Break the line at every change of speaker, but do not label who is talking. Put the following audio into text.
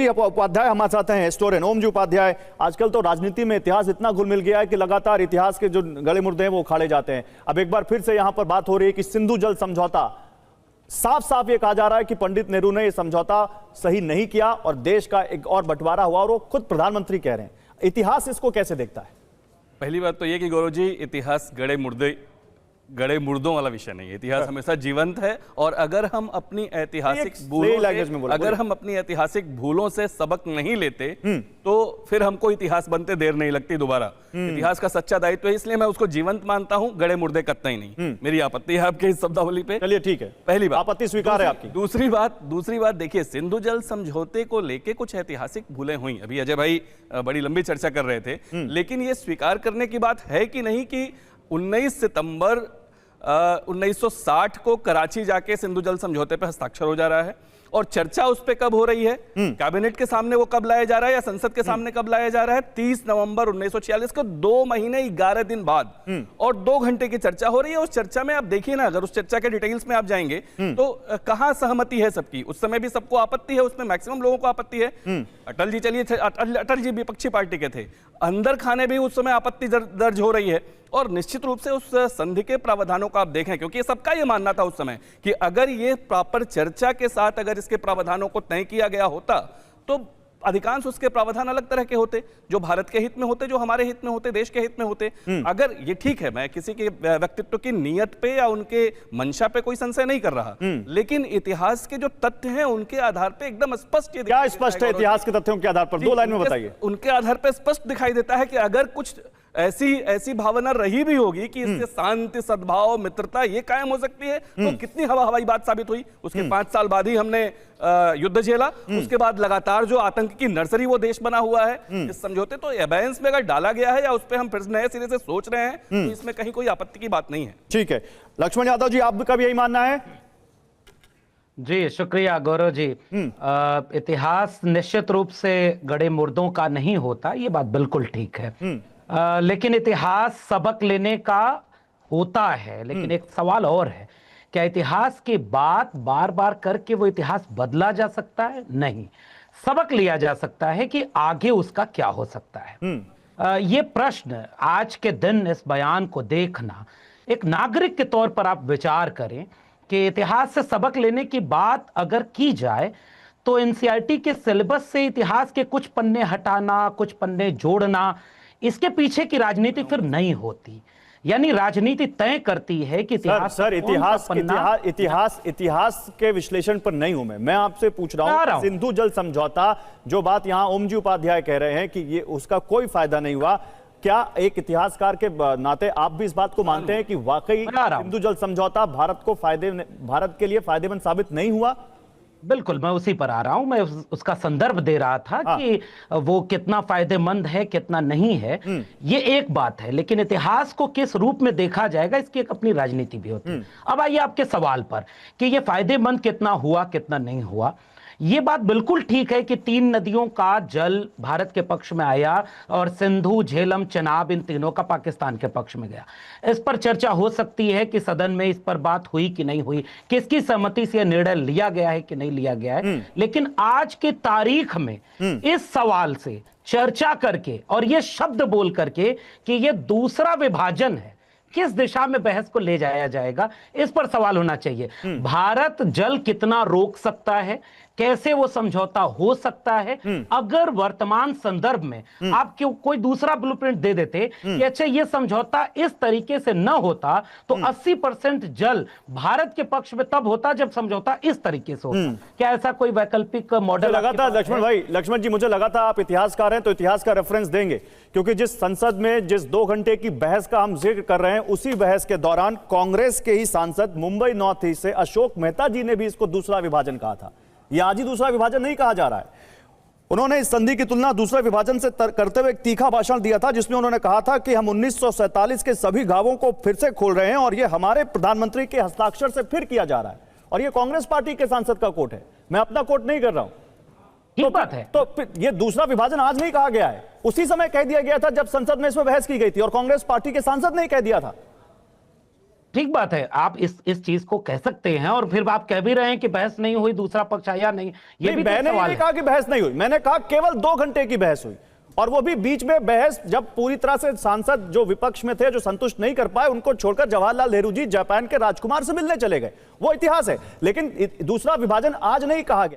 जी उपाध्याय हमारे साथ हैं, हिस्टोरियन ओम जी उपाध्याय। आजकल तो राजनीति में इतिहास इतना घुल मिल गया है कि लगातार इतिहास के जो गड़े मुर्दे हैं वो उखाड़े जाते हैं। अब एक बार फिर से यहां पर बात हो रही है कि सिंधु जल समझौता, साफ साफ ये कहा जा रहा है कि पंडित नेहरू ने यह समझौता सही नहीं किया और देश का एक और बंटवारा हुआ, और वो खुद प्रधानमंत्री कह रहे हैं। इतिहास इसको कैसे देखता है?
पहली बात तो ये कि गौरव जी, इतिहास गड़े मुर्दों वाला विषय नहीं है। इतिहास हमेशा जीवंत है, और अगर हम अपनी ऐतिहासिक भूलों से सबक नहीं लेते तो फिर हमको इतिहास बनते देर नहीं लगती दोबारा। इतिहास का सच्चा दायित्व है, इसलिए मैं उसको जीवंत मानता हूं, गड़े मुर्दे कतई नहीं। मेरी आपत्ति है आपके इस शब्दावली पे।
चलिए ठीक है,
पहली बात,
आपत्ति स्वीकार है आपकी।
दूसरी बात देखिए, सिंधु जल समझौते को लेके कुछ ऐतिहासिक भूलें हुई। अभी अजय भाई बड़ी लंबी चर्चा कर रहे थे, लेकिन ये स्वीकार करने की बात है कि नहीं कि 19 सितंबर 1960 को कराची जाके सिंधु जल समझौते पे हस्ताक्षर हो जा रहा है, और चर्चा उस पे कब हो रही है, कैबिनेट के सामने वो कब लाया जा रहा है या संसद के सामने कब लाया जा रहा है? 30 नवंबर 1946 को, 2 महीने 11 दिन बाद, और 2 घंटे की चर्चा हो रही है। उस चर्चा में आप देखिए ना, अगर उस चर्चा के डिटेल्स में आप जाएंगे तो कहां सहमति है सबकी? उस समय भी सबको आपत्ति है, उसमें मैक्सिमम लोगों को आपत्ति है। अटल जी, चलिए अटल जी विपक्षी पार्टी के थे, अंदर खाने भी उस समय आपत्ति दर्ज हो रही है। और निश्चित रूप से उस संधि के प्रावधानों को आप देखें, क्योंकि सबका ये मानना था उस समय कि अगर ये प्रॉपर चर्चा के साथ अगर इसके प्रावधानों को तय किया गया होता तो अधिकांश उसके प्रावधान अलग तरह के होते, जो भारत के हित में होते, जो हमारे हित में होते, देश के हित में होते। अगर ये ठीक है, मैं किसी के व्यक्तित्व की नीयत पे या उनके मंशा पे कोई संशय नहीं कर रहा, लेकिन इतिहास के जो तथ्य हैं उनके आधार पे एकदम स्पष्ट,
क्या स्पष्ट है इतिहास के तथ्यों के आधार पर? 2 लाइन में बताइए।
उनके आधार पर स्पष्ट दिखाई देता है कि अगर कुछ ऐसी भावना रही भी होगी कि इससे शांति, सद्भाव, मित्रता ये कायम हो सकती है, तो कितनी हवाई बात साबित हुई। उसके 5 साल बाद ही हमने युद्ध झेला, उसके बाद लगातार जो आतंक की नर्सरी वो देश बना हुआ है। इस समझौते तो एबेंस में अगर डाला गया है या उस पर हम फिर नए सिरे से सोच रहे हैं, तो इसमें कहीं कोई आपत्ति की बात नहीं है।
ठीक है, लक्ष्मण यादव जी, आपका भी यही मानना है?
जी शुक्रिया गौरव जी। इतिहास निश्चित रूप से गड़े मुर्दों का नहीं होता, ये बात बिल्कुल ठीक है। लेकिन इतिहास सबक लेने का होता है। लेकिन एक सवाल और है, क्या इतिहास की बात बार बार करके वो इतिहास बदला जा सकता है? नहीं, सबक लिया जा सकता है कि आगे उसका क्या हो सकता है। ये प्रश्न आज के दिन इस बयान को देखना, एक नागरिक के तौर पर आप विचार करें कि इतिहास से सबक लेने की बात अगर की जाए तो एनसीईआरटी के सिलेबस से इतिहास के कुछ पन्ने हटाना, कुछ पन्ने जोड़ना, इसके पीछे की राजनीति फिर नहीं होती। यानी राजनीति तय करती है कि
इतिहास के विश्लेषण पर नहीं हूं मैं आपसे पूछ रहा हूं, सिंधु जल समझौता, जो बात यहां ओम जी उपाध्याय कह रहे हैं कि ये उसका कोई फायदा नहीं हुआ, क्या एक इतिहासकार के नाते आप भी इस बात को मानते हैं कि वाकई सिंधु जल समझौता भारत के लिए फायदेमंद साबित नहीं हुआ?
बिल्कुल, मैं उसी पर आ रहा हूं। मैं उसका संदर्भ दे रहा था कि वो कितना फायदेमंद है, कितना नहीं है, ये एक बात है। लेकिन इतिहास को किस रूप में देखा जाएगा, इसकी एक अपनी राजनीति भी होती है। अब आइए आपके सवाल पर कि ये फायदेमंद कितना हुआ, कितना नहीं हुआ। ये बात बिल्कुल ठीक है कि 3 नदियों का जल भारत के पक्ष में आया और सिंधु, झेलम, चनाब, इन तीनों का पाकिस्तान के पक्ष में गया। इस पर चर्चा हो सकती है कि सदन में इस पर बात हुई कि नहीं हुई, किसकी सहमति से निर्णय लिया गया है कि नहीं लिया गया है। लेकिन आज की तारीख में इस सवाल से चर्चा करके और ये शब्द बोल करके कि ये दूसरा विभाजन है, किस दिशा में बहस को ले जाया जाएगा, इस पर सवाल होना चाहिए। भारत जल कितना रोक सकता है, कैसे वो समझौता हो सकता है? अगर वर्तमान संदर्भ में आप क्यों कोई दूसरा ब्लूप्रिंट दे देते कि अच्छा ये समझौता इस तरीके से न होता तो 80% जल भारत के पक्ष में तब होता जब समझौता इस तरीके से होता। क्या ऐसा कोई वैकल्पिक मॉडल
लगा था? लक्ष्मण जी, मुझे लगा था आप इतिहासकार हैं तो इतिहास का रेफरेंस देंगे, क्योंकि जिस संसद में जिस 2 घंटे की बहस का हम जिक्र कर रहे हैं, उसी बहस के दौरान कांग्रेस के ही सांसद मुंबई नॉर्थ ईस्ट से अशोक मेहता जी ने भी इसको दूसरा विभाजन कहा था। यह आज ही दूसरा विभाजन नहीं कहा जा रहा है। उन्होंने इस संधि की तुलना दूसरे विभाजन से करते हुए एक तीखा भाषण दिया था, जिसमें उन्होंने कहा था कि हम 1947 के सभी घावों को फिर से खोल रहे हैं और यह हमारे प्रधानमंत्री के हस्ताक्षर से फिर किया जा रहा है। और यह कांग्रेस पार्टी के सांसद का कोट है, मैं अपना कोट नहीं कर रहा हूं।
तो बात है,
तो यह दूसरा विभाजन आज नहीं कहा गया है, उसी समय कह दिया गया था जब संसद में इसमें बहस की गई थी और कांग्रेस पार्टी के सांसद ने कह दिया था।
ठीक बात है, आप इस चीज को कह सकते हैं और फिर आप कह भी रहे हैं कि बहस नहीं हुई, दूसरा पक्ष आया नहीं, ये भी तो
मैंने
सवाल
नहीं
है।
कहा कि बहस नहीं हुई, मैंने कहा केवल 2 घंटे की बहस हुई, और वो भी बीच में बहस जब पूरी तरह से सांसद जो विपक्ष में थे, जो संतुष्ट नहीं कर पाए, उनको छोड़कर जवाहरलाल नेहरू जी जापान के राजकुमार से मिलने चले गए, वो इतिहास है। लेकिन दूसरा विभाजन आज नहीं कहा गया।